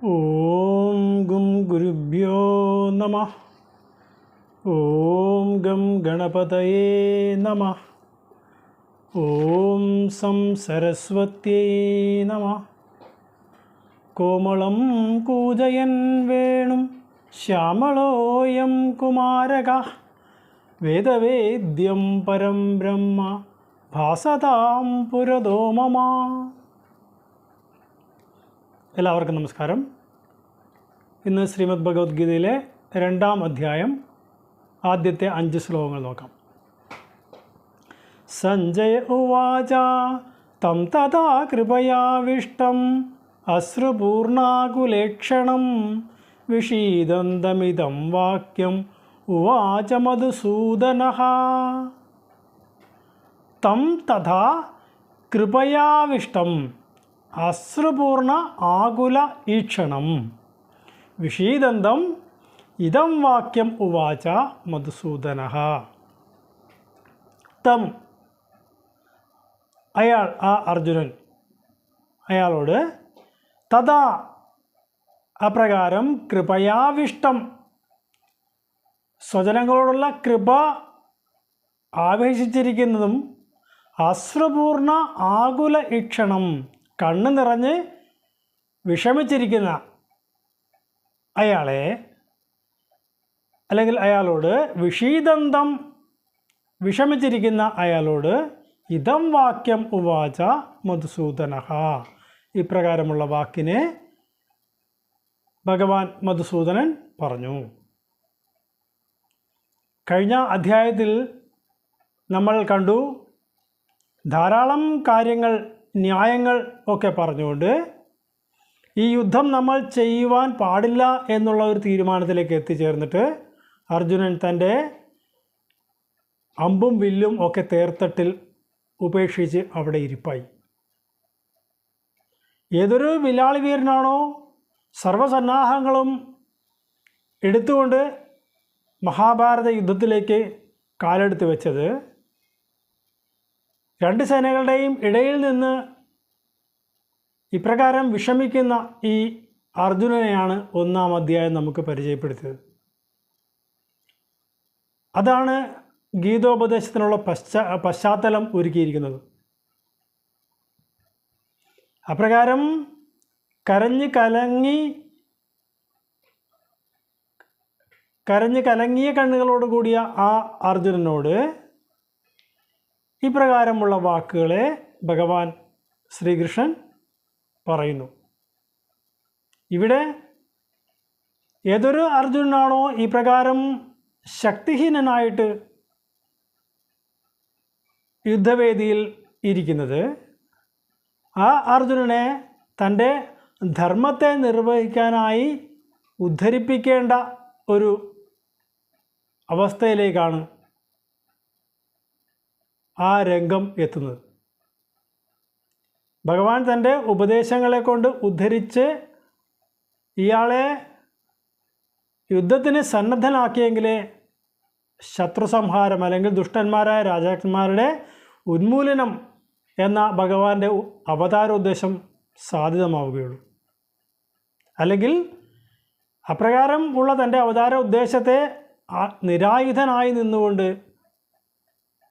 ഓം gum ഗുരുഭ്യോ നമഃ. ഓം gum ഗണപതയേ നമഃ. ഓം സം സരസ്വത്യൈ നമഃ. കോമളം കൂജയൻ വേണും ശ്യാമളോയം കുമാരകഃ വേദവേദ്യം പരം ബ്രഹ്മ ഭാസതാം പുരതോ മമ. എല്ലാവർക്കും നമസ്കാരം. ഇന്ന് ശ്രീമദ് ഭഗവത്ഗീതയിലെ 2-ാം അധ്യായം ആദ്യത്തെ 5 ശ്ലോകങ്ങൾ നോക്കാം. സഞ്ജയ ഉവാച തം തഥാ കൃപയാവിഷ്ടം അശ്രുപൂർണാകുലേക്ഷണം വിഷീദന്തമിദം വാക്യം ഉവാച മധുസൂദനഃ. തം തഥാ കൃപയാവിഷ്ടം അശ്രുപൂർണ ആകുല ഈക്ഷണം വിഷീദന്തം ഇദം വാക്യം ഉവാച മധുസൂദനഃ. തം അയാൾ, ആ അർജുനൻ, അയാളോട് തഥാ അപ്രകാരം കൃപയാവിഷ്ടം സ്വജനങ്ങളോടുള്ള കൃപ ആവേശിച്ചിരിക്കുന്നതും അശ്രുപൂർണ ആകുല ഈക്ഷണം കണ്ണ് നിറഞ്ഞ് വിഷമിച്ചിരിക്കുന്ന അയാളെ, അല്ലെങ്കിൽ അയാളോട് വിഷീദന്തം വിഷമിച്ചിരിക്കുന്ന അയാളോട് ഇദം വാക്യം ഉവാച മധുസൂദനഃ, ഇപ്രകാരമുള്ള വാക്കിനെ ഭഗവാൻ മധുസൂദനൻ പറഞ്ഞു. കഴിഞ്ഞ അധ്യായത്തിൽ നമ്മൾ കണ്ടു, ധാരാളം കാര്യങ്ങൾ, ന്യായങ്ങൾ ഒക്കെ പറഞ്ഞുകൊണ്ട് ഈ യുദ്ധം നമ്മൾ ചെയ്യുവാൻ പാടില്ല എന്നുള്ള ഒരു തീരുമാനത്തിലേക്ക് എത്തിച്ചേർന്നിട്ട് അർജുനൻ തൻ്റെ അമ്പും വില്ലും ഒക്കെ തേർത്തട്ടിൽ ഉപേക്ഷിച്ച് അവിടെ ഇരിപ്പായി. ഏതൊരു വില്ലാളി വീരനാണോ സർവസന്നാഹങ്ങളും എടുത്തുകൊണ്ട് മഹാഭാരത യുദ്ധത്തിലേക്ക് കാലെടുത്ത് വെച്ചത്, 2 സേനകളുടെയും ഇടയിൽ നിന്ന് ഇപ്രകാരം വിഷമിക്കുന്ന ഈ അർജുനനെയാണ് 1-ാം അധ്യായം നമുക്ക് പരിചയപ്പെടുത്തിയത്. അതാണ് ഗീതോപദേശത്തിനുള്ള പശ്ചാത്തലം ഒരുക്കിയിരിക്കുന്നത്. അപ്രകാരം കരഞ്ഞ് കലങ്ങിയ കണ്ണുകളോട് കൂടിയ ആ അർജുനനോട് ഇപ്രകാരമുള്ള വാക്കുകളെ ഭഗവാൻ ശ്രീകൃഷ്ണൻ പറയുന്നു. ഇവിടെ ഏതൊരു അർജുനനാണോ ഈ പ്രകാരം ശക്തിഹീനനായിട്ട് യുദ്ധവേദിയിൽ ഇരിക്കുന്നത്, ആ അർജുനനെ തൻ്റെ ധർമ്മത്തെ നിർവഹിക്കാനായി ഉദ്ധരിപ്പിക്കേണ്ട ഒരു അവസ്ഥയിലേക്കാണ് ആ രംഗം എത്തുന്നത്. ഭഗവാൻ തൻ്റെ ഉപദേശങ്ങളെ കൊണ്ട് ഉദ്ധരിച്ച് ഇയാളെ യുദ്ധത്തിന് സന്നദ്ധനാക്കിയെങ്കിലേ ശത്രുസംഹാരം അല്ലെങ്കിൽ ദുഷ്ടന്മാരായ രാജാക്കന്മാരുടെ ഉന്മൂലനം എന്ന ഭഗവാന്റെ അവതാരോദ്ദേശം സാധ്യതമാവുകയുള്ളൂ. അല്ലെങ്കിൽ അപ്രകാരം ഉള്ള തൻ്റെ അവതാര ഉദ്ദേശത്തെ നിരായുധനായി നിന്നുകൊണ്ട്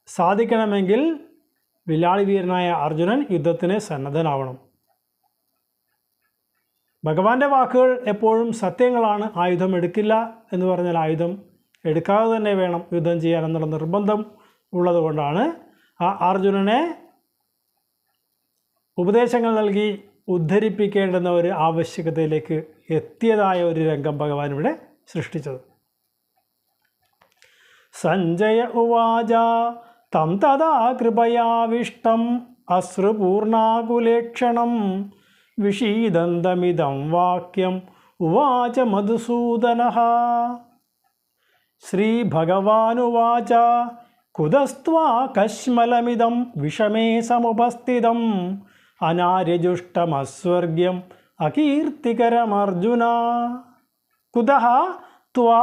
സാധിക്കണമെങ്കിൽ വില്ലാളി വീരനായ അർജുനൻ യുദ്ധത്തിന് സന്നദ്ധനാവണം. ഭഗവാന്റെ വാക്കുകൾ എപ്പോഴും സത്യങ്ങളാണ്. ആയുധം എടുക്കില്ല എന്ന് പറഞ്ഞാൽ ആയുധം എടുക്കാതെ തന്നെ വേണം യുദ്ധം ചെയ്യാൻ എന്നുള്ള നിർബന്ധം ഉള്ളതുകൊണ്ടാണ് ആ അർജുനനെ ഉപദേശങ്ങൾ നൽകി ഉദ്ധരിപ്പിക്കേണ്ടുന്ന ഒരു ആവശ്യകതയിലേക്ക് എത്തിയതായ ഒരു രംഗം ഭഗവാൻ ഇവിടെ സൃഷ്ടിച്ചത്. സഞ്ജയ ഉവാച തം തഥാ കൃപയാവിഷ്ടം അശ്രുപൂർണാകുലേക്ഷണം വിഷീദന്തമിദം വാക്യം ഉവാച മധുസൂദനഃ. ശ്രീഭഗവാനുവാച കുതസ്ത്വാ കശ്മലമിദം വിഷമേ സമുപസ്ഥിതം അനാര്യജുഷ്ടമസ്വർഗ്യം അകീർത്തികരമർജുന. കുതഃ ത്വാ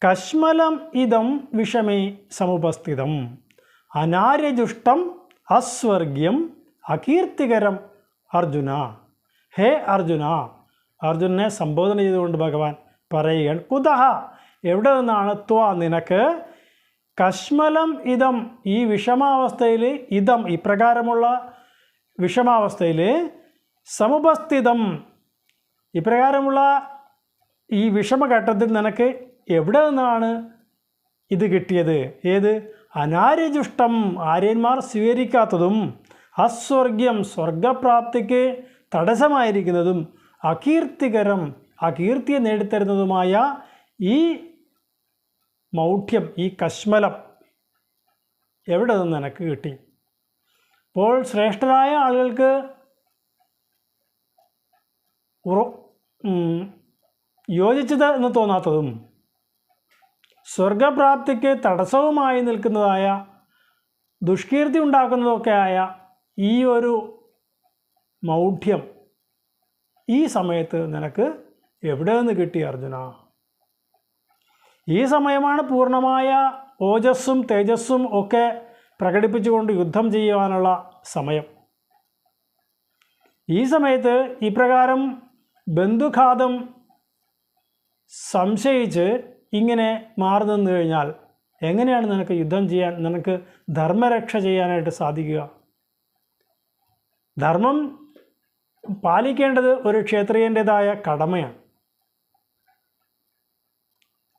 കശ്മലം ഇദം വിഷമേ സമുപസ്ഥിതം അനാര്യജുഷ്ടം അസ്വർഗ്യം അകീർത്തികരം അർജുന. ഹേ അർജുന, അർജുനനെ സംബോധന ചെയ്തുകൊണ്ട് ഭഗവാൻ പറയുകയാണ്. കുതഹ, എവിടെ നിന്നാണ് ത്വ നിനക്ക്, കശ്മലം ഇതം, ഈ വിഷമാവസ്ഥയിൽ, ഇതം ഇപ്രകാരമുള്ള വിഷമാവസ്ഥയിൽ, സമുപസ്ഥിതം ഇപ്രകാരമുള്ള ഈ വിഷമഘട്ടത്തിൽ നിനക്ക് എവിടെ നിന്നാണ് ഇത് കിട്ടിയത്? ഏത്? അനാര്യജുഷ്ടം, ആര്യന്മാർ സ്വീകരിക്കാത്തതും, അസ്വർഗ്യം സ്വർഗപ്രാപ്തിക്ക് തടസ്സമായിരിക്കുന്നതും, അകീർത്തികരം അകീർത്തിയെ നേടിത്തരുന്നതുമായ ഈ മൗഢ്യം, ഈ കശ്മലം എവിടെ നിന്ന് നിനക്ക് കിട്ടി? അപ്പോൾ ശ്രേഷ്ഠരായ ആളുകൾക്ക് യോജിച്ചത് എന്ന് തോന്നാത്തതും സ്വർഗപ്രാപ്തിക്ക് തടസ്സവുമായി നിൽക്കുന്നതായ ദുഷ്കീർത്തി ഉണ്ടാക്കുന്നതൊക്കെ ആയ ഈ ഒരു മൗഢ്യം ഈ സമയത്ത് നിനക്ക് എവിടെ നിന്ന് കിട്ടി അർജുന? ഈ സമയമാണ് പൂർണ്ണമായ ഓജസ്സും തേജസ്സും ഒക്കെ പ്രകടിപ്പിച്ചുകൊണ്ട് യുദ്ധം ചെയ്യുവാനുള്ള സമയം. ഈ സമയത്ത് ഇപ്രകാരം ബന്ധുഘാതം സംശയിച്ച് ഇങ്ങനെ മാറി നിന്ന് കഴിഞ്ഞാൽ എങ്ങനെയാണ് നിനക്ക് യുദ്ധം ചെയ്യാൻ, നിനക്ക് ധർമ്മരക്ഷ ചെയ്യാനായിട്ട് സാധിക്കുക? ധർമ്മം പാലിക്കേണ്ടത് ഒരു ക്ഷത്രിയൻ്റെതായ കടമയാണ്.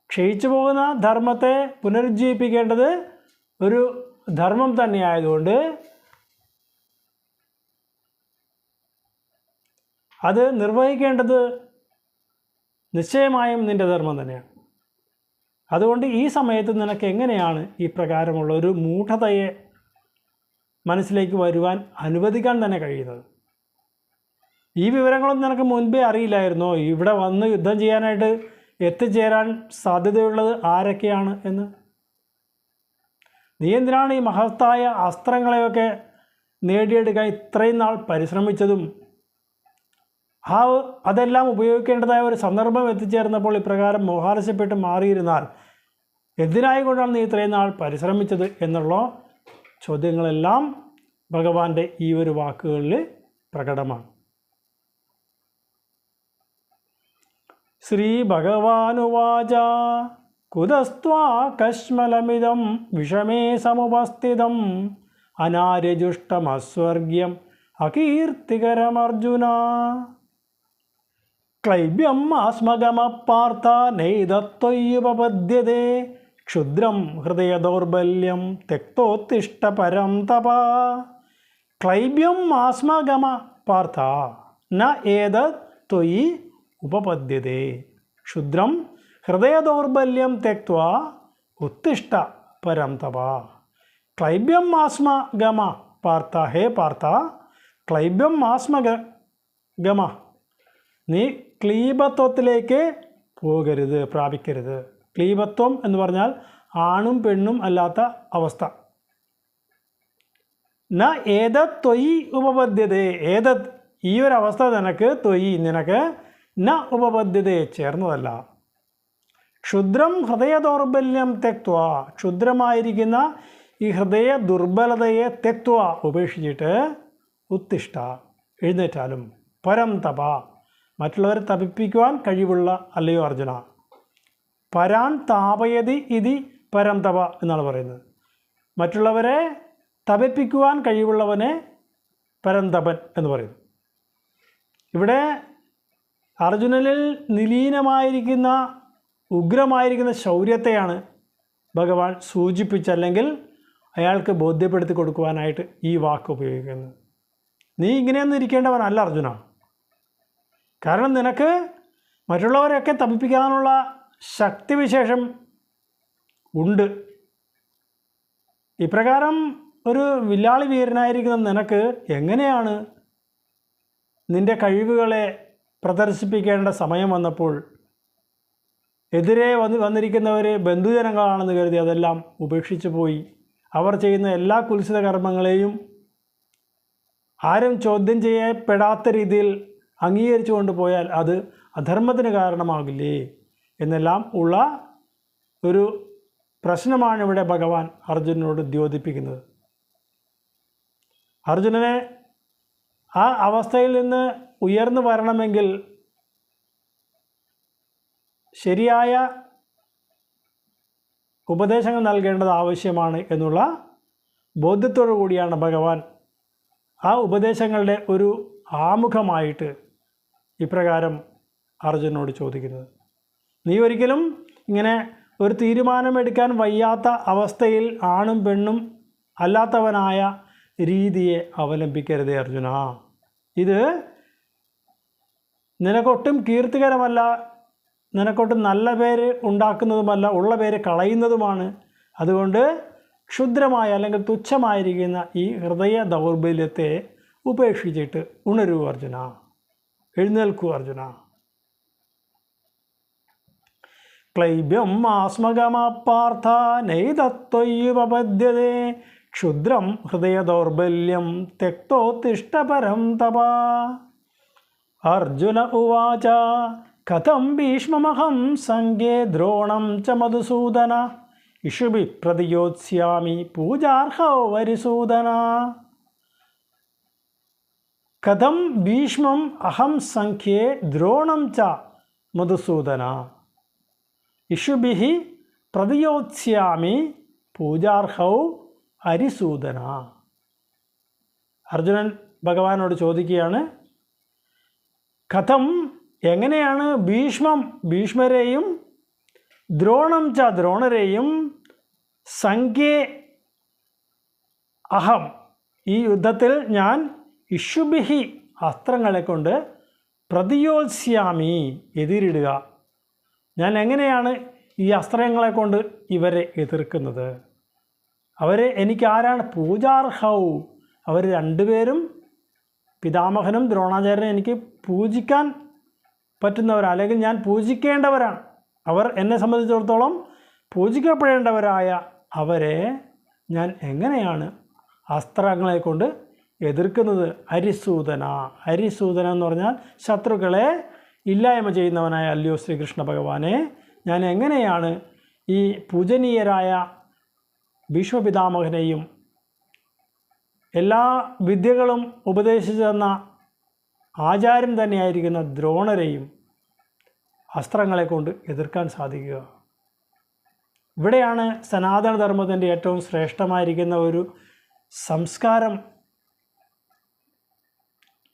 ക്ഷയിച്ചു പോകുന്ന ധർമ്മത്തെ പുനരുജ്ജീവിപ്പിക്കേണ്ടത് ഒരു ധർമ്മം തന്നെയായതുകൊണ്ട് അത് നിർവഹിക്കേണ്ടത് നിശ്ചയമായും നിൻ്റെ ധർമ്മം തന്നെയാണ്. അതുകൊണ്ട് ഈ സമയത്ത് നിനക്ക് എങ്ങനെയാണ് ഈ പ്രകാരമുള്ള ഒരു മൂഢതയെ മനസ്സിലേക്ക് വരുവാൻ അനുവദിക്കാൻ തന്നെ കഴിയുന്നത്? ഈ വിവരങ്ങളൊന്നും നിനക്ക് മുൻപേ അറിയില്ലായിരുന്നോ? ഇവിടെ വന്ന് യുദ്ധം ചെയ്യാനായിട്ട് എത്തിച്ചേരാൻ സാധ്യതയുള്ളത് ആരൊക്കെയാണ് എന്ന്? നീ എന്തിനാണ് ഈ മഹത്തായ അസ്ത്രങ്ങളെയൊക്കെ നേടിയെടുക്കാൻ ഇത്രയും നാൾ പരിശ്രമിച്ചതും? അതെല്ലാം ഉപയോഗിക്കേണ്ടതായ ഒരു സന്ദർഭം എത്തിച്ചേർന്നപ്പോൾ ഇപ്രകാരം മോഹാലസ്യപ്പെട്ട് മാറിയിരുന്നാൽ എന്തിനായിക്കൊണ്ടാണ് നീ ഇത്രയും നാൾ പരിശ്രമിച്ചത് എന്നുള്ള ചോദ്യങ്ങളെല്ലാം ഭഗവാന്റെ ഈ ഒരു വാക്കുകളിൽ പ്രകടമാണ്. ശ്രീ ഭഗവാനുവാച കുതസ്ത്വാ കശ്മലമിദം വിഷമേ സമുപസ്ഥിതം അനാര്യജുഷ്ടമസ്വർഗ്യം അകീർത്തികരമർജുന ക്ലൈബ്യം ആസ്മഗമപാർത്ഥ നൈതത്വയുപപദ്യതേ ക്ഷുദ്രം ഹൃദയദൗർബല്യം തെക്തോത്തിഷ്ട പരം തപ. ക്ലൈബ്യം ആസ്മഗമ പാർത്ഥ ന ഏതത് ത്വയി ഉപപദ്യതേ ക്ഷുദ്രം ഹൃദയദൗർബല്യം തെക്ത്വാ ഉത്തിഷ്ഠ പരം തപ. ക്ലൈബ്യം ആസ്മഗമ പാർത്ഥ, ഹേ പാർത്ഥ, ക്ലൈബ്യം ആസ്മഗമ, നീ ക്ലീബത്വത്തിലേക്ക് പോകരുത്, പ്രാപിക്കരുത്. ക്ലീബത്വം എന്ന് പറഞ്ഞാൽ ആണും പെണ്ണും അല്ലാത്ത അവസ്ഥ. ന ഏതത് ത്വയി ഉപപദ്യതേ, ഏതത് ഈ ഒരു അവസ്ഥ നിനക്ക്, ത്വയി നിനക്ക്, ന ഉപപദ്യതേ ചേർന്നതല്ല. ക്ഷുദ്രം ഹൃദയ ദൗർബല്യം തെക്ത്വാ, ക്ഷുദ്രമായിരിക്കുന്ന ഈ ഹൃദയ ദുർബലതയെ തെക്ത്വാ ഉപേക്ഷിച്ചിട്ട്, ഉത്തിഷ്ഠ എഴുന്നേറ്റാലും, പരം തപ മറ്റുള്ളവരെ തപിപ്പിക്കുവാൻ കഴിവുള്ള അല്ലയോ അർജുന. പരാൻ താപയതി ഇതി പരം തപ എന്നാണ് പറയുന്നത്. മറ്റുള്ളവരെ തപിപ്പിക്കുവാൻ കഴിവുള്ളവനെ പരന്തപൻ എന്ന് പറയുന്നു. ഇവിടെ അർജുനനിൽ നിലീനമായിരിക്കുന്ന ഉഗ്രമായിരിക്കുന്ന ശൗര്യത്തെയാണ് ഭഗവാൻ സൂചിപ്പിച്ചല്ലെങ്കിൽ അയാൾക്ക് ബോധ്യപ്പെടുത്തി കൊടുക്കുവാനായിട്ട് ഈ വാക്ക് ഉപയോഗിക്കുന്നത്. നീ ഇങ്ങനെയൊന്നും ഇരിക്കേണ്ടവനല്ല അർജുന. കാരണം നിനക്ക് മറ്റുള്ളവരെയൊക്കെ തപിപ്പിക്കാനുള്ള ശക്തിവിശേഷം ഉണ്ട്. ഇപ്രകാരം ഒരു വില്ലാളി വീരനായിരിക്കുന്ന നിനക്ക് എങ്ങനെയാണ് നിൻ്റെ കഴിവുകളെ പ്രദർശിപ്പിക്കേണ്ട സമയം വന്നപ്പോൾ എതിരെ വന്നിരിക്കുന്നവർ ബന്ധുജനങ്ങളാണെന്ന് കരുതി അതെല്ലാം ഉപേക്ഷിച്ചു പോയി അവർ ചെയ്യുന്ന എല്ലാ കുൽസിത കർമ്മങ്ങളെയും ആരും ചോദ്യം ചെയ്യപ്പെടാത്ത രീതിയിൽ അംഗീകരിച്ചു കൊണ്ടുപോയാൽ അത് അധർമ്മത്തിന് കാരണമാകില്ലേ എന്നെല്ലാം ഉള്ള ഒരു പ്രശ്നമാണ് ഇവിടെ ഭഗവാൻ അർജുനനോട് ദ്യോതിപ്പിക്കുന്നത്. അർജുനനെ ആ അവസ്ഥയിൽ നിന്ന് ഉയർന്നു വരണമെങ്കിൽ ശരിയായ ഉപദേശങ്ങൾ നൽകേണ്ടത് ആവശ്യമാണ് എന്നുള്ള ബോധ്യത്തോടു കൂടിയാണ് ഭഗവാൻ ആ ഉപദേശങ്ങളുടെ ഒരു ആമുഖമായിട്ട് ഇപ്രകാരം അർജുനോട് ചോദിക്കുന്നത്. നീ ഒരിക്കലും ഇങ്ങനെ ഒരു തീരുമാനമെടുക്കാൻ വയ്യാത്ത അവസ്ഥയിൽ ആണും പെണ്ണും അല്ലാത്തവനായ രീതിയെ അവലംബിക്കരുതേ അർജുന. ഇത് നിനക്കൊട്ടും കീർത്തികരമല്ല, നിനക്കൊട്ടും നല്ല പേര് ഉണ്ടാക്കുന്നതുമല്ല, ഉള്ള പേര് കളയുന്നതുമാണ്. അതുകൊണ്ട് ക്ഷുദ്രമായ അല്ലെങ്കിൽ തുച്ഛമായിരിക്കുന്ന ഈ ഹൃദയ ദൗർബല്യത്തെ ഉപേക്ഷിച്ചിട്ട് ഉണരൂ അർജുന, എഴുന്നേൽക്കൂ അർജുന. ക്ലൈബ്യം ആസ്മഗമപാർത്ഥ നൈതത്വയുപപദ്യതേ ക്ഷുദ്രം ഹൃദയ ദൗർബല്യം തെക്തോത്തിഷ്ടപരം തപ. അർജുന ഉവാച കഥം ഭീഷ്മമഹം സംഘേ ദ്രോണം ച മധുസൂദന ഇഷുഭി പ്രതിയോത്സ്യാമി പൂജാർഹോ വരിസൂദന. കഥം ഭീഷ്മം അഹം സംഖ്യേ ദ്രോണം ച മധുസൂദന ഇഷുഭിഃ പ്രതിയോത്സ്യാമി പൂജാർഹൗ ഹരിസൂദന. അർജുനൻ ഭഗവാനോട് ചോദിക്കുകയാണ്, കഥം എങ്ങനെയാണ് ഭീഷ്മരെയും ദ്രോണം ച ദ്രോണരെയും സംഖ്യേ അഹം ഈ യുദ്ധത്തിൽ ഞാൻ ഇഷുഭിഃ അസ്ത്രങ്ങളെ കൊണ്ട് പ്രതിയോത്സ്യാമി എതിരിടുക, ഞാൻ എങ്ങനെയാണ് ഈ അസ്ത്രങ്ങളെ കൊണ്ട് ഇവരെ എതിർക്കുന്നത്? എനിക്ക് ആരാണ് പൂജാർഹൗ? അവർ രണ്ടുപേരും പിതാമഹനും ദ്രോണാചാര്യനും എനിക്ക് പൂജിക്കാൻ പറ്റുന്നവരാണ്, അല്ലെങ്കിൽ ഞാൻ പൂജിക്കേണ്ടവരാണ്. അവർ എന്നെ സംബന്ധിച്ചിടത്തോളം പൂജിക്കപ്പെടേണ്ടവരായ അവരെ ഞാൻ എങ്ങനെയാണ് അസ്ത്രങ്ങളെ കൊണ്ട് എതിർക്കുന്നത്? ഹരിസൂദന. ഹരിസൂദന എന്ന് പറഞ്ഞാൽ ശത്രുക്കളെ ഇല്ലായ്മ ചെയ്യുന്നവനായ അല്ലയോ ശ്രീകൃഷ്ണ ഭഗവാനെ, ഞാൻ എങ്ങനെയാണ് ഈ പൂജനീയരായ ഭീഷ്മപിതാമഹനെയും എല്ലാ വിദ്യകളും ഉപദേശിച്ചു തന്ന ആചാര്യൻ തന്നെയായിരിക്കുന്ന ദ്രോണരെയും അസ്ത്രങ്ങളെ കൊണ്ട് എതിർക്കാൻ സാധിക്കുക? ഇവിടെയാണ് സനാതനധർമ്മത്തിൻ്റെ ഏറ്റവും ശ്രേഷ്ഠമായിരിക്കുന്ന ഒരു സംസ്കാരം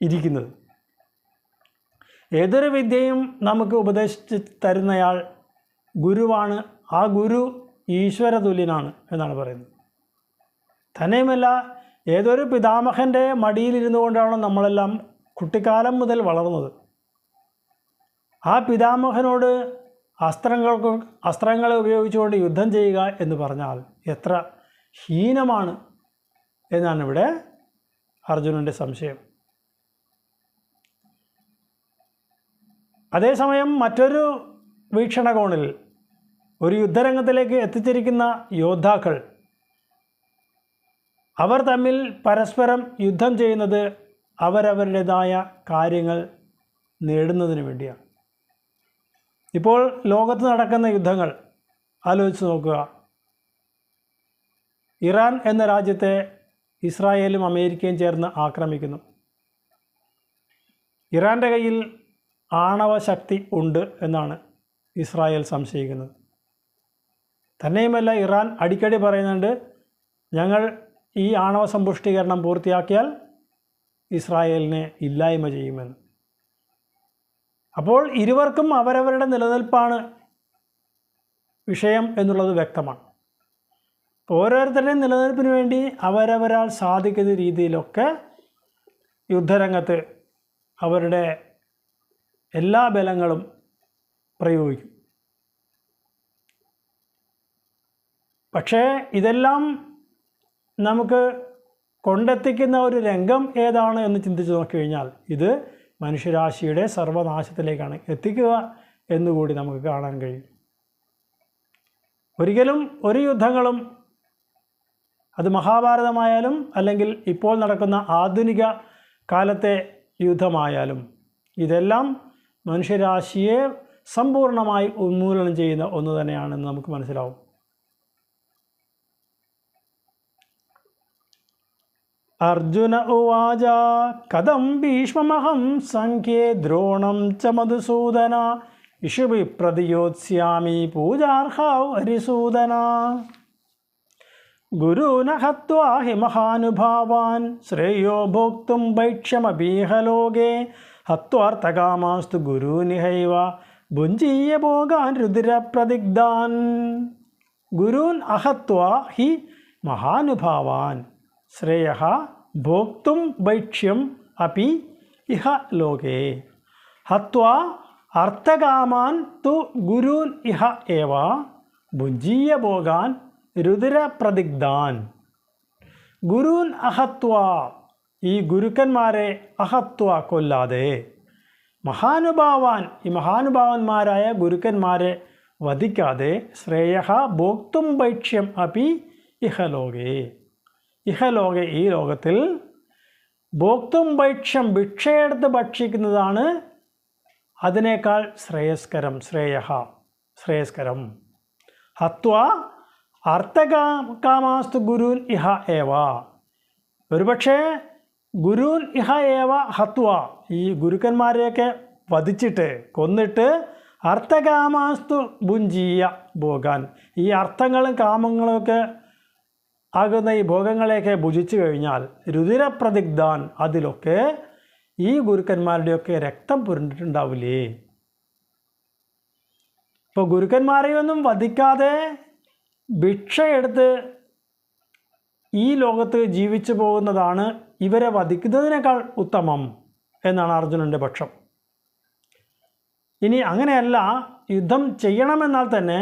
ഇരിക്കുന്നത്. ഏതൊരു വിദ്യയും നമുക്ക് ഉപദേശിച്ച് തരുന്നയാൾ ഗുരുവാണ്. ആ ഗുരു ഈശ്വരതുല്യനാണ് എന്നാണ് പറയുന്നത്. തന്നെയുമല്ല, ഏതൊരു പിതാമഹൻ്റെ മടിയിലിരുന്നു കൊണ്ടാണ് നമ്മളെല്ലാം കുട്ടിക്കാലം മുതൽ വളർന്നത്. ആ പിതാമഹനോട് അസ്ത്രങ്ങളെ ഉപയോഗിച്ചുകൊണ്ട് യുദ്ധം ചെയ്യുക എന്ന് പറഞ്ഞാൽ എത്ര ഹീനമാണ് എന്നാണ് ഇവിടെ അർജുനൻ്റെ സംശയം. അതേസമയം മറ്റൊരു വീക്ഷണകോണിൽ ഒരു യുദ്ധരംഗത്തിലേക്ക് എത്തിച്ചിരിക്കുന്ന യോദ്ധാക്കൾ അവർ തമ്മിൽ പരസ്പരം യുദ്ധം ചെയ്യുന്നത് അവരവരുടേതായ കാര്യങ്ങൾ നേടുന്നതിന് വേണ്ടിയാണ്. ഇപ്പോൾ ലോകത്ത് നടക്കുന്ന യുദ്ധങ്ങൾ ആലോചിച്ച് നോക്കുക. ഇറാൻ എന്ന രാജ്യത്തെ ഇസ്രായേലും അമേരിക്കയും ചേർന്ന് ആക്രമിക്കുന്നു. ഇറാൻ്റെ കയ്യിൽ ആണവ ശക്തി ഉണ്ട് എന്നാണ് ഇസ്രായേൽ സംശയിക്കുന്നത്. തന്നെയുമല്ല, ഇറാൻ അടിക്കടി പറയുന്നുണ്ട്, ഞങ്ങൾ ഈ ആണവ സമ്പുഷ്ടീകരണം പൂർത്തിയാക്കിയാൽ ഇസ്രായേലിനെ ഇല്ലായ്മ ചെയ്യുമെന്ന്. അപ്പോൾ ഇരുവർക്കും അവരവരുടെ നിലനിൽപ്പാണ് വിഷയം എന്നുള്ളത് വ്യക്തമാണ്. ഓരോരുത്തരുടെയും നിലനിൽപ്പിന് വേണ്ടി അവരവരാൽ സാധിക്കുന്ന രീതിയിലൊക്കെ യുദ്ധരംഗത്ത് അവരുടെ എല്ലാ ബലങ്ങളും പ്രയോഗിക്കും. പക്ഷേ ഇതെല്ലാം നമുക്ക് കൊണ്ടെത്തിക്കുന്ന ഒരു രംഗം ഏതാണ് എന്ന് ചിന്തിച്ച് നോക്കിക്കഴിഞ്ഞാൽ ഇത് മനുഷ്യരാശിയുടെ സർവനാശത്തിലേക്കാണ് എത്തിക്കുക എന്നുകൂടി നമുക്ക് കാണാൻ കഴിയും. ഒരിക്കലും ഒരു യുദ്ധങ്ങളും, അത് മഹാഭാരതമായാലും അല്ലെങ്കിൽ ഇപ്പോൾ നടക്കുന്ന ആധുനിക കാലത്തെ യുദ്ധമായാലും, ഇതെല്ലാം മനുഷ്യരാശിയെ സമ്പൂർണ്ണമായി ഉന്മൂലനം ചെയ്യുന്ന ഒന്ന് തന്നെയാണെന്ന് നമുക്ക് മനസ്സിലാവും. അർജുന ഉവാച കഥം ഭീഷ്മമഹം സംഖ്യേ ദ്രോണം ച മധുസൂദന ഇഷുഭി പ്രതിയോത്സ്യാമി പൂജാർഹൗ ഹരിസൂദന. ഗുരുന ഹത്വാ ഹി മഹാനുഭാവാൻ ശ്രേയോ ഭോക്തും ഭൈക്ഷ്യമപീഹ ലോകേ ഹത്വാർത്ഥകാമാസ്തു ഗുരൂനിഹൈവ ഭുഞ്ജീയ ഭോഗാൻ രുതിരപ്രതിഗ്ധാൻ. ഗുരൂൻ അഹത്വാ ഹി മഹാനുഭാവാൻ ശ്രേയഃ ഭോക്തും ഭൈക്ഷ്യം അപി ഇഹ ലോകേ ഹത്വാ അർത്ഥകാമാൻ തു ഗുരൂൻ ഇഹ ഏവ ഭുഞ്ജീയ ഭോഗാൻ രുതിരപ്രതിഗ്ധാൻ. ഗുരൂൻ അഹത്വാ, ഈ ഗുരുക്കന്മാരെ അഹത്വ കൊല്ലാതെ, മഹാനുഭാവാൻ, ഈ മഹാനുഭാവന്മാരായ ഗുരുക്കന്മാരെ വധിക്കാതെ, ശ്രേയഃ ഭോക്തും ഭൈക്ഷ്യം അപി ഇഹലോകേ, ഇഹലോകെ ഈ ലോകത്തിൽ ഭോക്തും ഭൈക്ഷ്യം ഭിക്ഷയെടുത്ത് ഭക്ഷിക്കുന്നതാണ് അതിനേക്കാൾ ശ്രേയസ്കരം, ശ്രേയസ്കരം. ഹത്വാ അർത്ഥകാമാസ്തു ഗുരൂൻ ഇഹ ഏവ, ഒരുപക്ഷെ ഗുരൂൻ ഇഹ ഏവ ഹത്വ, ഈ ഗുരുക്കന്മാരെയൊക്കെ വധിച്ചിട്ട് കൊന്നിട്ട് അർത്ഥകാമാസ്തു ഭുഞ്ജീയ ഭോഗാൻ, ഈ അർത്ഥങ്ങളും കാമങ്ങളുമൊക്കെ ആകുന്ന ഈ ഭോഗങ്ങളെയൊക്കെ ഭുജിച്ചു കഴിഞ്ഞാൽ രുതിരപ്രതിഗ്ധാൻ, അതിലൊക്കെ ഈ ഗുരുക്കന്മാരുടെയൊക്കെ രക്തം പുരണ്ടിട്ടുണ്ടാവില്ലേ. ഇപ്പോൾ ഗുരുക്കന്മാരെയൊന്നും വധിക്കാതെ ഭിക്ഷയെടുത്ത് ഈ ലോകത്ത് ജീവിച്ചു പോകുന്നതാണ് ഇവരെ വധിക്കുന്നതിനേക്കാൾ ഉത്തമം എന്നാണ് അർജുനൻ്റെ പക്ഷം. ഇനി അങ്ങനെയല്ല, യുദ്ധം ചെയ്യണമെന്നാൽ തന്നെ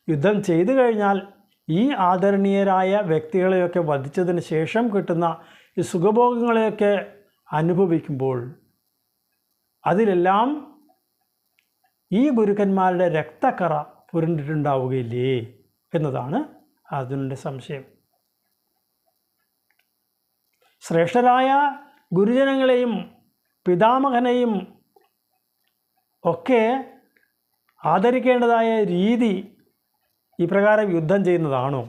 യുദ്ധം ചെയ്തു കഴിഞ്ഞാൽ ഈ ആദരണീയരായ വ്യക്തികളെയൊക്കെ വധിച്ചതിന് ശേഷം കിട്ടുന്ന ഈ സുഖഭോഗങ്ങളെയൊക്കെ അനുഭവിക്കുമ്പോൾ അതിലെല്ലാം ഈ ഗുരുക്കന്മാരുടെ രക്തക്കറ പുരണ്ടിട്ടുണ്ടാവുകയില്ലേ എന്നതാണ് അർജുനൻ്റെ സംശയം. ശ്രേഷ്ഠരായ ഗുരുജനങ്ങളെയും പിതാമഹനെയും ഒക്കെ ആദരിക്കേണ്ടതായ രീതി ഈ പ്രകാരം യുദ്ധം ചെയ്യുന്നതാണോ?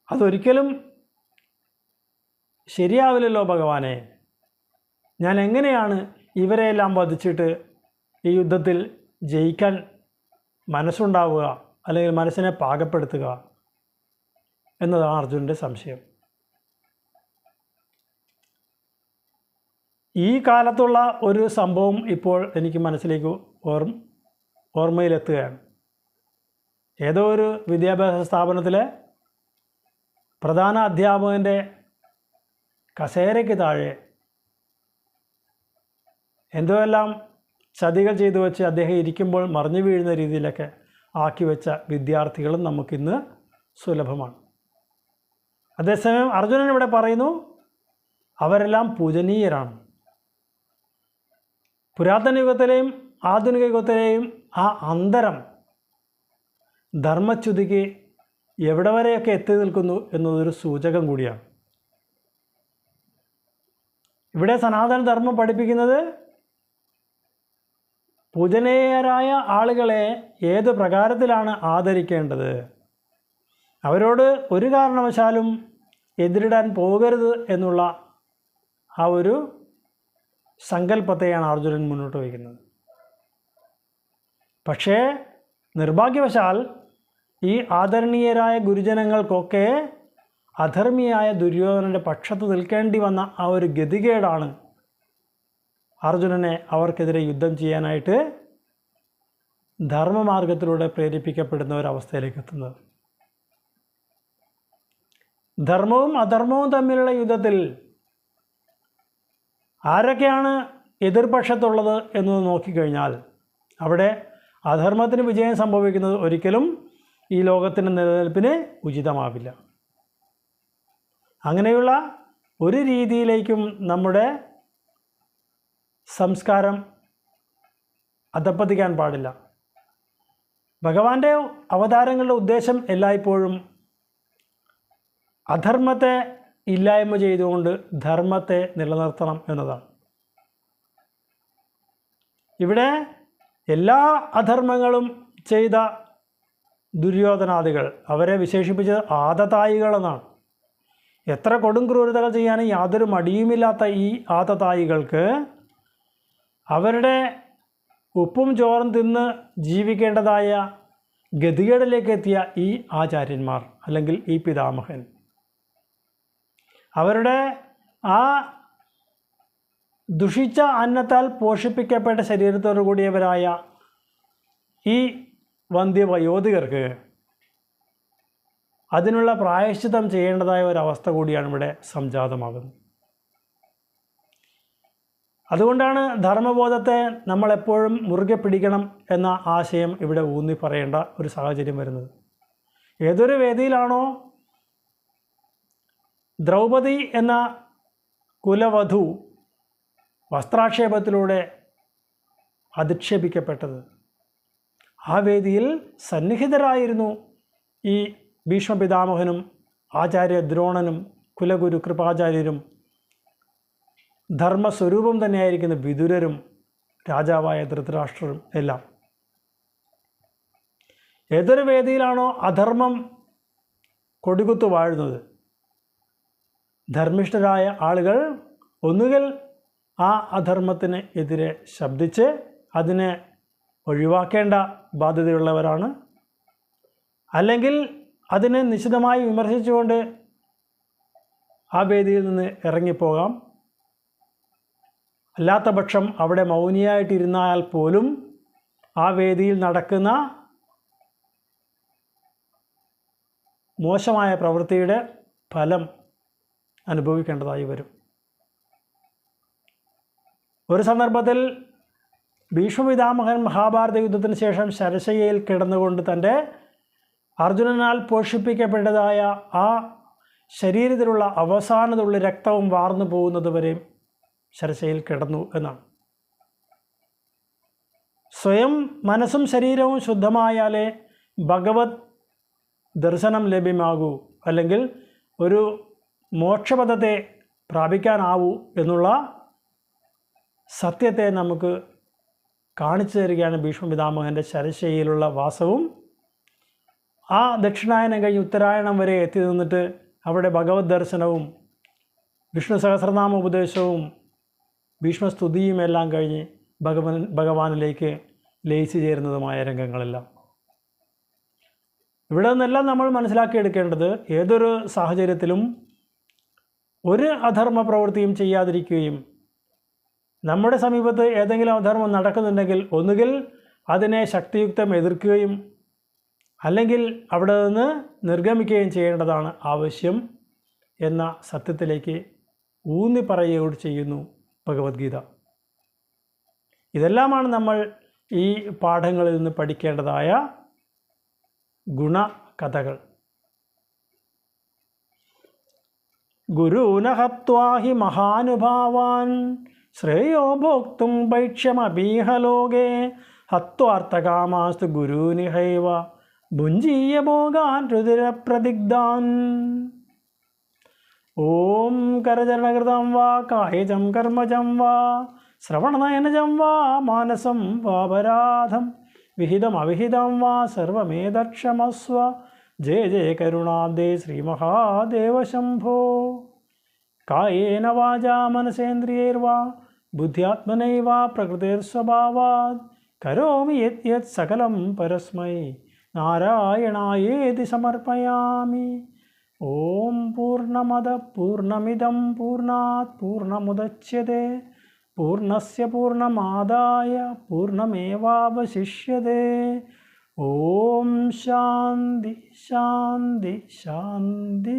അതൊരിക്കലും ശരിയാവില്ലല്ലോ ഭഗവാനെ. ഞാൻ എങ്ങനെയാണ് ഇവരെയെല്ലാം വധിച്ചിട്ട് ഈ യുദ്ധത്തിൽ ജയിക്കാൻ മനസ്സുണ്ടാവുക, അല്ലെങ്കിൽ മനസ്സിനെ പാകപ്പെടുത്തുക എന്നതാണ് അർജുനൻ്റെ സംശയം. ഈ കാലത്തുള്ള ഒരു സംഭവം ഇപ്പോൾ എനിക്ക് മനസ്സിലേക്ക് ഓർമ്മയിലെത്തുകയാണ്. ഏതോ ഒരു വിദ്യാഭ്യാസ സ്ഥാപനത്തിലെ പ്രധാന അധ്യാപകൻ്റെ കസേരയ്ക്ക് താഴെ എന്തോയെല്ലാം ചതികൾ ചെയ്തു വെച്ച് അദ്ദേഹം ഇരിക്കുമ്പോൾ മറിഞ്ഞു വീഴുന്ന രീതിയിലൊക്കെ ആക്കി വെച്ച വിദ്യാർത്ഥികളും നമുക്കിന്ന് സുലഭമാണ്. അതേസമയം അർജുനൻ ഇവിടെ പറയുന്നു, അവരെല്ലാം പൂജനീയരാണ്. പുരാതന യുഗത്തിലെയും ആധുനിക യുഗത്തിലെയും ആ അന്തരം ധർമ്മച്യുതിക്ക് എവിടെ വരെയൊക്കെ എത്തി നിൽക്കുന്നു എന്നതൊരു സൂചകം കൂടിയാണ്. ഇവിടെ സനാതന ധർമ്മം പഠിപ്പിക്കുന്നത് പൂജനീയരായ ആളുകളെ ഏത് പ്രകാരത്തിലാണ് ആദരിക്കേണ്ടത്, അവരോട് ഒരു കാരണവശാലും എതിരിടാൻ പോകരുത് എന്നുള്ള ആ ഒരു സങ്കല്പത്തെയാണ് അർജുനൻ മുന്നോട്ട് വയ്ക്കുന്നത്. പക്ഷേ നിർഭാഗ്യവശാൽ ഈ ആദരണീയരായ ഗുരുജനങ്ങൾക്കൊക്കെ അധർമ്മിയായ ദുര്യോധനൻ്റെ പക്ഷത്ത് നിൽക്കേണ്ടി വന്ന ആ ഒരു ഗതികേടാണ് അർജുനനെ അവർക്കെതിരെ യുദ്ധം ചെയ്യാനായിട്ട് ധർമ്മമാർഗത്തിലൂടെ പ്രേരിപ്പിക്കപ്പെടുന്ന ഒരവസ്ഥയിലേക്ക് എത്തുന്നത്. ധർമ്മവും അധർമ്മവും തമ്മിലുള്ള യുദ്ധത്തിൽ ആരൊക്കെയാണ് എതിർപക്ഷത്തുള്ളത് എന്നത് നോക്കിക്കഴിഞ്ഞാൽ അവിടെ അധർമ്മത്തിന് വിജയം സംഭവിക്കുന്നത് ഒരിക്കലും ഈ ലോകത്തിൻ്റെ നിലനിൽപ്പിന് ഉചിതമാവില്ല. അങ്ങനെയുള്ള ഒരു രീതിയിലേക്കും നമ്മുടെ സംസ്കാരം അധപ്പതിക്കാൻ പാടില്ല. ഭഗവാന്റെ അവതാരങ്ങളുടെ ഉദ്ദേശം എല്ലായ്പ്പോഴും അധർമ്മത്തെ ഇല്ലായ്മ ചെയ്തുകൊണ്ട് ധർമ്മത്തെ നിലനിർത്തണം എന്നതാണ്. ഇവിടെ എല്ലാ അധർമ്മങ്ങളും ചെയ്ത ദുര്യോധനാദികൾ, അവരെ വിശേഷിപ്പിച്ചത് ആതതായികളെന്നാണ്. എത്ര കൊടും ക്രൂരതകൾ ചെയ്യാനും യാതൊരു മടിയുമില്ലാത്ത ഈ ആതതായികൾക്ക് അവരുടെ ഉപ്പും ചോറും തിന്ന് ജീവിക്കേണ്ടതായ ഗതികേടിലേക്ക് എത്തിയ ഈ ആചാര്യന്മാർ അല്ലെങ്കിൽ ഈ പിതാമഹൻ, അവരുടെ ആ ദുഷിച്ച അന്നത്താൽ പോഷിപ്പിക്കപ്പെട്ട ശരീരത്തോടു കൂടിയവരായ ഈ വന്ധ്യവയോധികർക്ക് അതിനുള്ള പ്രായശ്ചിത്തം ചെയ്യേണ്ടതായ ഒരവസ്ഥ കൂടിയാണ് ഇവിടെ സംജാതമാകുന്നത്. അതുകൊണ്ടാണ് ധർമ്മബോധത്തെ നമ്മളെപ്പോഴും മുറുകെ പിടിക്കണം എന്ന ആശയം ഇവിടെ ഊന്നി പറയേണ്ട ഒരു സാഹചര്യം വരുന്നത്. ഏതൊരു വേദിയിലാണോ ദ്രൗപദി എന്ന കുലവധു വസ്ത്രാക്ഷേപത്തിലൂടെ അധിക്ഷേപിക്കപ്പെട്ടത്, ആ വേദിയിൽ സന്നിഹിതരായിരുന്നു ഈ ഭീഷ്മപിതാമഹനും ആചാര്യ ദ്രോണനും കുലഗുരു കൃപാചാര്യരും ധർമ്മസ്വരൂപം തന്നെയായിരിക്കുന്ന വിദുരരും രാജാവായ ധൃതരാഷ്ട്രരും എല്ലാം. ഏതൊരു വേദിയിലാണോ അധർമ്മം കൊടികുത്തു വാഴുന്നത്, ധർമ്മിഷ്ഠരായ ആളുകൾ ഒന്നുകിൽ ആ അധർമ്മത്തിന് എതിരെ ശബ്ദിച്ച് അതിനെ ഒഴിവാക്കേണ്ട ബാധ്യതയുള്ളവരാണ്, അല്ലെങ്കിൽ അതിനെ നിശിതമായി വിമർശിച്ചുകൊണ്ട് ആ വേദിയിൽ നിന്ന് ഇറങ്ങിപ്പോകാം. അല്ലാത്ത പക്ഷം അവിടെ മൗനിയായിട്ടിരുന്നാൽ പോലും ആ വേദിയിൽ നടക്കുന്ന മോശമായ പ്രവൃത്തിയുടെ ഫലം അനുഭവിക്കേണ്ടതായി വരും. ഒരു സന്ദർഭത്തിൽ ഭീഷ്മപിതാമഹൻ മഹാഭാരത യുദ്ധത്തിന് ശേഷം ശരശയ്യയിൽ കിടന്നുകൊണ്ട് തൻ്റെ അർജുനനാൽ പോഷിപ്പിക്കപ്പെട്ടതായ ആ ശരീരത്തിലുള്ള അവസാനതുള്ള രക്തവും വാർന്നു പോകുന്നത് വരെയും ശരശയ്യയിൽ കിടന്നു എന്നാണ്. സ്വയം മനസ്സും ശരീരവും ശുദ്ധമായാലേ ഭഗവത് ദർശനം ലഭ്യമാകൂ, അല്ലെങ്കിൽ ഒരു മോക്ഷപദത്തെ പ്രാപിക്കാനാവൂ എന്നുള്ള സത്യത്തെ നമുക്ക് കാണിച്ചു തരികയാണ് ഭീഷ്മപിതാമഹൻ്റെ ശരശയ്യയിലുള്ള വാസവും ആ ദക്ഷിണായനം കഴിഞ്ഞ് ഉത്തരായണം വരെ എത്തി നിന്നിട്ട് അവിടെ ഭഗവത് ദർശനവും വിഷ്ണു സഹസ്രനാമ ഉപദേശവും ഭീഷ്മസ്തുതിയും എല്ലാം കഴിഞ്ഞ് ഭഗവാനിലേക്ക് ലയിച്ചു ചേരുന്നതുമായ രംഗങ്ങളെല്ലാം. ഇവിടെ നിന്നെല്ലാം നമ്മൾ മനസ്സിലാക്കിയെടുക്കേണ്ടത്, ഏതൊരു സാഹചര്യത്തിലും ഒരു അധർമ്മ പ്രവൃത്തിയും ചെയ്യാതിരിക്കുകയും നമ്മുടെ സമീപത്ത് ഏതെങ്കിലും അധർമ്മം നടക്കുന്നുണ്ടെങ്കിൽ ഒന്നുകിൽ അതിനെ ശക്തിയുക്തം എതിർക്കുകയും അല്ലെങ്കിൽ അവിടെ നിന്ന് നിർഗമിക്കുകയും ചെയ്യേണ്ടതാണ് ആവശ്യം എന്ന സത്യത്തിലേക്ക് ഊന്നി പറയുകയോട് ചെയ്യുന്നു ഭഗവത്ഗീത. ഇതെല്ലാമാണ് നമ്മൾ ഈ പാഠങ്ങളിൽ നിന്ന് പഠിക്കേണ്ടതായ ഗുണകഥകൾ. ഗുരൂന ഹത്വാ ഹി മഹാനുഭാവാൻ ശ്രേയോ ഭോക്തും ഭൈക്ഷ്യമപീഹ ലോകേ ഹത്വാർത്ഥകാമാസ്തു ഗുരൂനിഹൈവ ഭുഞ്ജീയ ഭോഗാൻ രുതിരപ്രതിഗ്ധാൻ. ഓം കരചരണകൃതം വാ കായജം കർമ്മജം വാ ശ്രവണനയനജം വാ മാനസം വാപരാധം വിഹിതം അവിഹിതം വാ സർവമേതക്ഷമസ്വ. ജയ ജയ കരുണാബ്ദേ ശ്രീമഹാദേവ ശംഭോ. കായേന വാചാ മനസേന്ദ്രിയൈർവാ ബുദ്ധ്യാത്മനൈവ പ്രകൃതിർസ്വഭാവാത് കരോമി യത് യത് സകലം പരസ്മൈ നാരായണായേതി സമർപ്പയാമി. ഓം പൂർണ്ണമദ പൂർണ്ണമിദം പൂർണ്ണാത് പൂർണ്ണമുദച്യത്തെ പൂർണ്ണസ്യ പൂർണ്ണമാദായ പൂർണ്ണമേവാവശിഷ്യത്തെ. ഓം ശാന്തി ശാന്തി ശാന്തി.